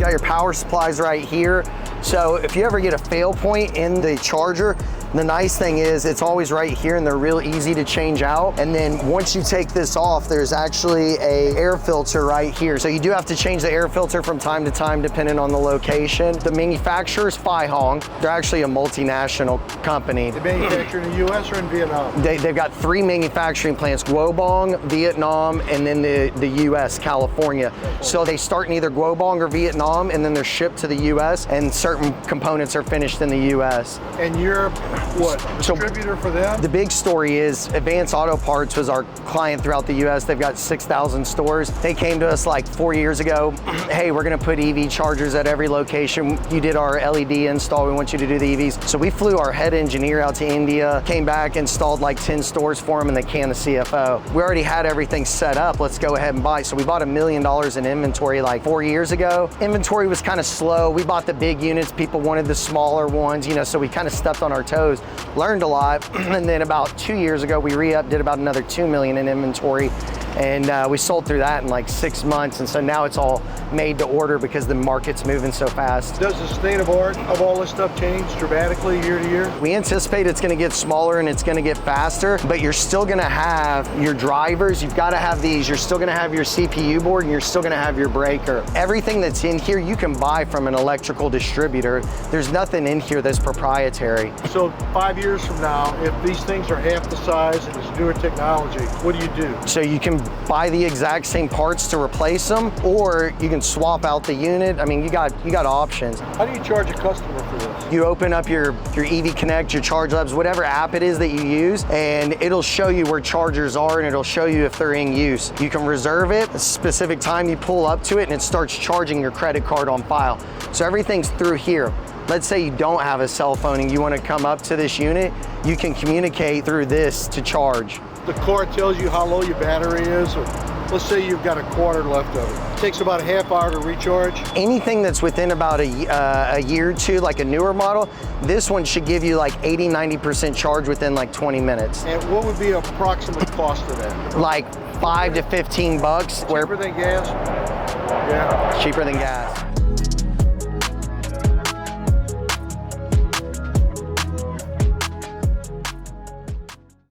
You got your power supplies right here. So if you ever get a fail point in the charger, the nice thing is it's always right here and they're real easy to change out. And then once you take this off, there's actually a air filter right here. So you do have to change the air filter from time to time depending on the location. The manufacturer is Phai Hong. They're actually a multinational company. They manufacture in the US or in Vietnam? They've got 3 manufacturing plants, Gwo Bong, Vietnam, and then the US, California. So they start in either Gwo Bong or Vietnam, and then they're shipped to the US, and certain components are finished in the US. And you're what, distributor for them? The big story is Advance Auto Parts was our client throughout the US. They've got 6,000 stores. They came to us like 4 years ago. Hey, we're gonna put EV chargers at every location. You did our LED install, we want you to do the EVs. So we flew our head engineer out to India, came back, installed like 10 stores for them, and they canned the CFO. We already had everything set up, let's go ahead and buy. So we bought $1 million in inventory like 4 years ago. Inventory was kind of slow. We bought the big units, people wanted the smaller ones, you know, so we kind of stepped on our toes. Learned a lot, and then about 2 years ago, we re-upped, did about another 2 million in inventory, and we sold through that in like 6 months, and so now it's all made to order because the market's moving so fast. Does the state of art of all this stuff change dramatically year to year? We anticipate it's gonna get smaller and it's gonna get faster, but you're still gonna have your drivers, you've gotta have these, you're still gonna have your CPU board, and you're still gonna have your breaker. Everything that's in here, you can buy from an electrical distributor. There's nothing in here that's proprietary. So 5 years from now, if these things are half the size and it's newer technology, what do? So you can buy the exact same parts to replace them, or you can swap out the unit. I mean, you got options. How do you charge a customer for this? You open up your EV Connect, your Charge Labs, whatever app it is that you use, and it'll show you where chargers are, and it'll show you if they're in use. You can reserve it, a specific time you pull up to it, and it starts charging your credit card on file. So everything's through here. Let's say you don't have a cell phone and you want to come up to this unit, you can communicate through this to charge. The card tells you how low your battery is. Or let's say you've got a quarter left of it. It takes about a half hour to recharge. Anything that's within about a year or two, like a newer model, this one should give you like 80–90% charge within like 20 minutes. And what would be approximate cost of that? Like $5 to $15. Cheaper than gas? Yeah. Cheaper than gas.